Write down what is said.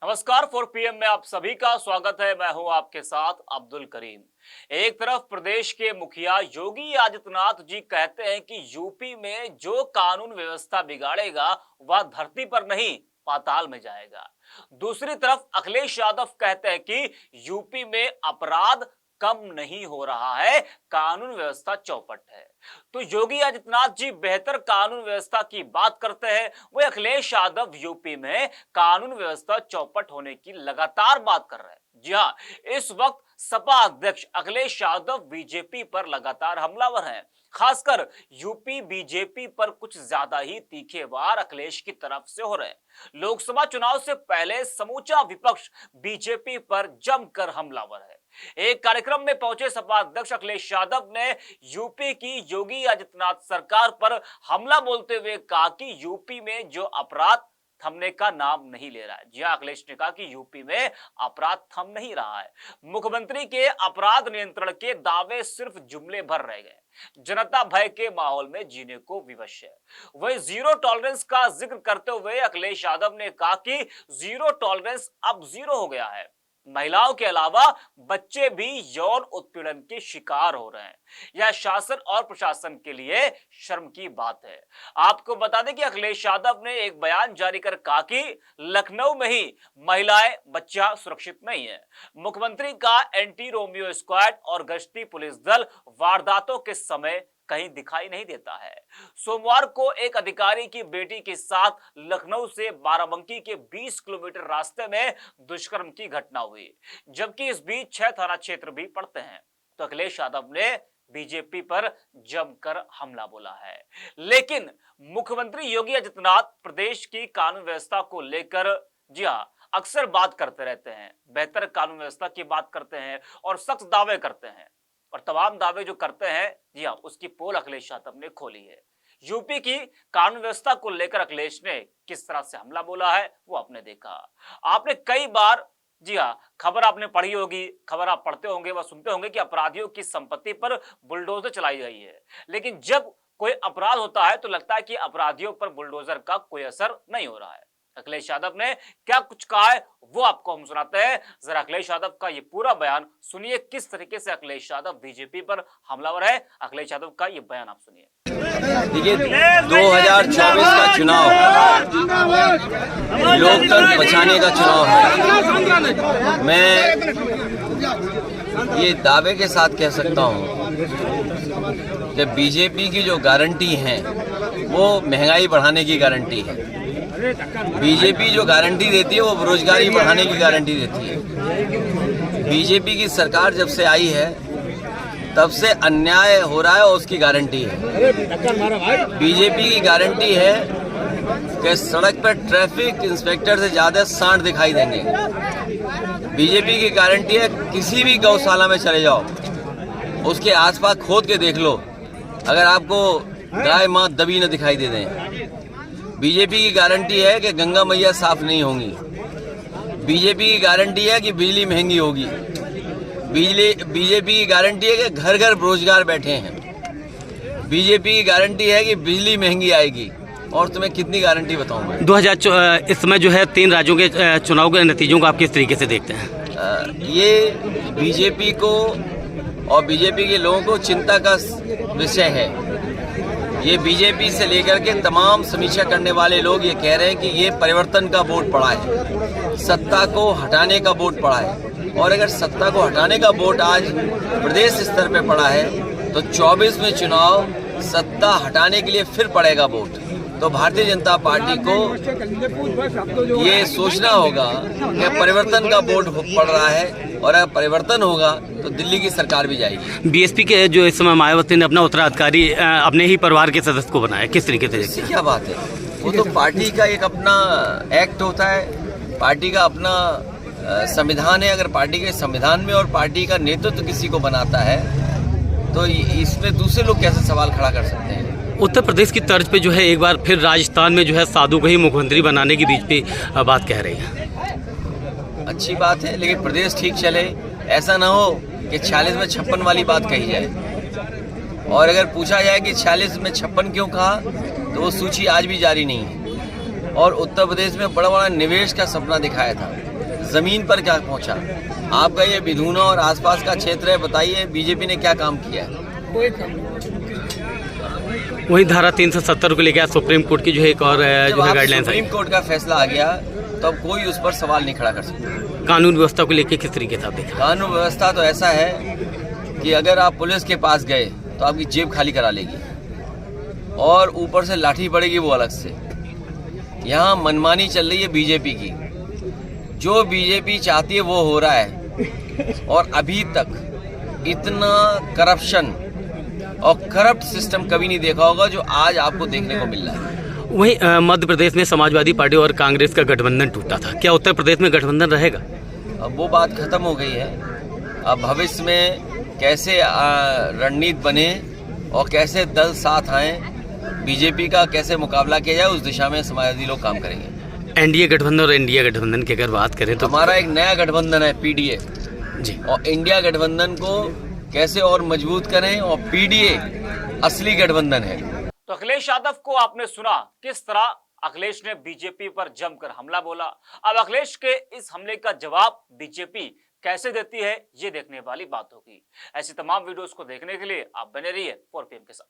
नमस्कार 4 PM में आप सभी का स्वागत है। मैं हूं आपके साथ अब्दुल करीम। एक तरफ प्रदेश के मुखिया योगी आदित्यनाथ जी कहते हैं कि यूपी में जो कानून व्यवस्था बिगाड़ेगा वह धरती पर नहीं पाताल में जाएगा। दूसरी तरफ अखिलेश यादव कहते हैं कि यूपी में अपराध कम नहीं हो रहा है, कानून व्यवस्था चौपट है। तो योगी आदित्यनाथ जी बेहतर कानून व्यवस्था की बात करते हैं, वही अखिलेश यादव यूपी में कानून व्यवस्था चौपट होने की लगातार बात कर रहे हैं। जी हाँ, इस वक्त सपा अध्यक्ष अखिलेश यादव बीजेपी पर लगातार हमलावर हैं। खासकर यूपी बीजेपी पर कुछ ज्यादा ही तीखे वार अखिलेश की तरफ से हो रहे हैं। लोकसभा चुनाव से पहले समूचा विपक्ष बीजेपी पर जमकर हमलावर है। एक कार्यक्रम में पहुंचे सपा अध्यक्ष अखिलेश यादव ने यूपी की योगी आदित्यनाथ सरकार पर हमला बोलते हुए कहा कि यूपी में जो अपराध थमने का नाम नहीं ले रहा है। जी अखिलेश ने कहा कि यूपी में अपराध थम नहीं रहा है। मुख्यमंत्री के अपराध नियंत्रण के दावे सिर्फ जुमले भर रह गए। जनता भय के माहौल में जीने को विवश है। वही जीरो टॉलरेंस का जिक्र करते हुए अखिलेश यादव ने कहा कि जीरो टॉलरेंस अब जीरो हो गया है। महिलाओं के अलावा बच्चे भी यौन उत्पीड़न के शिकार हो रहे हैं। यह शासन और प्रशासन के लिए शर्म की बात है। आपको बता दें कि अखिलेश यादव ने एक बयान जारी कर कहा कि लखनऊ में ही महिलाएं बच्चा सुरक्षित नहीं है। मुख्यमंत्री का एंटी रोमियो स्क्वाड और गश्ती पुलिस दल वारदातों के समय कहीं दिखाई नहीं देता है। सोमवार को एक अधिकारी की बेटी के साथ लखनऊ से बाराबंकी के 20 किलोमीटर रास्ते में दुष्कर्म की घटना हुई, जबकि इस बीच 6 थाना क्षेत्र भी पड़ते हैं। तो अखिलेश यादव ने बीजेपी पर जमकर हमला बोला है। लेकिन मुख्यमंत्री योगी आदित्यनाथ प्रदेश की कानून व्यवस्था को लेकर जी हां अक्सर बात करते रहते हैं, बेहतर कानून व्यवस्था की बात करते हैं और सख्त दावे करते हैं। और तमाम दावे जो करते हैं जी हाँ उसकी पोल अखिलेश यादव ने खोली है। यूपी की कानून व्यवस्था को लेकर अखिलेश ने किस तरह से हमला बोला है वो आपने देखा। आपने कई बार जी हाँ खबर आपने पढ़ी होगी, खबर आप पढ़ते होंगे व सुनते होंगे कि अपराधियों की संपत्ति पर बुलडोजर चलाई गई है। लेकिन जब कोई अपराध होता है तो लगता है कि अपराधियों पर बुलडोजर का कोई असर नहीं हो रहा है। अखिलेश यादव ने क्या कुछ कहा है वो आपको हम सुनाते हैं। जरा अखिलेश यादव का ये पूरा बयान सुनिए, किस तरीके से अखिलेश यादव बीजेपी पर हमलावर है। अखिलेश यादव का ये बयान आप सुनिए। देखिए 2024 का चुनाव लोकतंत्र बचाने का चुनाव है। मैं ये दावे के साथ कह सकता हूँ कि बीजेपी की जो गारंटी है वो महंगाई बढ़ाने की गारंटी है। बीजेपी जो गारंटी देती है वो बेरोजगारी बढ़ाने की गारंटी देती है। बीजेपी की सरकार जब से आई है तब से अन्याय हो रहा है और उसकी गारंटी है। बीजेपी की गारंटी है कि सड़क पर ट्रैफिक इंस्पेक्टर से ज्यादा सांड दिखाई देंगे। बीजेपी की गारंटी है किसी भी गौशाला में चले जाओ, उसके आसपास खोद के देख लो, अगर आपको गाय मां दबी न दिखाई दे दें। बीजेपी की गारंटी है कि गंगा मैया साफ नहीं होंगी। बीजेपी की गारंटी है कि बिजली महंगी होगी। बीजेपी की गारंटी है कि घर घर बेरोजगार बैठे हैं। बीजेपी की गारंटी है कि बिजली महंगी आएगी। और तुम्हें कितनी गारंटी बताऊं मैं। 2000 इस समय जो है 3 राज्यों के चुनाव के नतीजों को आप किस तरीके से देखते हैं? ये बीजेपी को और बीजेपी के लोगों को चिंता का विषय है। ये बीजेपी से लेकर के तमाम समीक्षा करने वाले लोग ये कह रहे हैं कि ये परिवर्तन का वोट पड़ा है, सत्ता को हटाने का वोट पड़ा है। और अगर सत्ता को हटाने का वोट आज प्रदेश स्तर पे पड़ा है तो 24 में चुनाव सत्ता हटाने के लिए फिर पड़ेगा वोट। तो भारतीय जनता पार्टी को ये सोचना होगा कि परिवर्तन का वोट पड़ रहा है और अगर परिवर्तन होगा तो दिल्ली की सरकार भी जाएगी। बीएसपी के जो इस समय मायावती ने अपना उत्तराधिकारी अपने ही परिवार के सदस्य को बनाया, किस तरीके से? इससे क्या बात है, वो तो पार्टी का एक अपना एक्ट होता है, पार्टी का अपना संविधान है। अगर पार्टी के संविधान में और पार्टी का नेतृत्व किसी को बनाता है तो इसमें दूसरे लोग कैसे सवाल खड़ा कर सकते हैं। उत्तर प्रदेश की तर्ज पे जो है एक बार फिर राजस्थान में जो है साधु को ही मुख्यमंत्री बनाने की बीच पे बात कह रही है। अच्छी बात है, लेकिन प्रदेश ठीक चले, ऐसा ना हो कि 46 में 56 वाली बात कही जाए। और अगर पूछा जाए कि 46 में 56 क्यों कहा तो वो सूची आज भी जारी नहीं है। और उत्तर प्रदेश में बड़ा बड़ा निवेश का सपना दिखाया था, जमीन पर क्या पहुंचा। आपका ये बिधूना और आसपास का क्षेत्र है, बताइए बीजेपी ने क्या काम किया है? वही धारा 370 को लेकर सुप्रीम कोर्ट की जो है एक और जो है गाइडलाइंस आई। सुप्रीम कोर्ट का फैसला आ गया तो अब कोई उस पर सवाल नहीं खड़ा कर सकता। कानून व्यवस्था को लेकर किस तरीके से आप देखा? कानून व्यवस्था तो ऐसा है कि अगर आप पुलिस के पास गए तो आपकी जेब खाली करा लेगी और ऊपर से लाठी पड़ेगी वो अलग से। यहाँ मनमानी चल रही है बीजेपी की, जो बीजेपी चाहती है वो हो रहा है। और अभी तक इतना करप्शन और करप्ट सिस्टम कभी नहीं देखा होगा जो आज आपको देखने को मिल रहा है। वहीं मध्य प्रदेश में समाजवादी पार्टी और कांग्रेस का गठबंधन टूटा था, क्या उत्तर प्रदेश में गठबंधन रहेगा? अब वो बात खत्म हो गई है। अब भविष्य में कैसे रणनीति बने और कैसे दल साथ आए, बीजेपी का कैसे मुकाबला किया जाए, उस दिशा में समाजवादी लोग काम करेंगे। एनडीए गठबंधन और इंडिया गठबंधन की अगर बात करें तो हमारा एक नया गठबंधन है पीडीए जी, और इंडिया गठबंधन को कैसे और मजबूत करें, और पीडीए असली गठबंधन है। तो अखिलेश यादव को आपने सुना किस तरह अखिलेश ने बीजेपी पर जमकर हमला बोला। अब अखिलेश के इस हमले का जवाब बीजेपी कैसे देती है, ये देखने वाली बात होगी। ऐसी तमाम वीडियोस को देखने के लिए आप बने रहिए 4PM के साथ।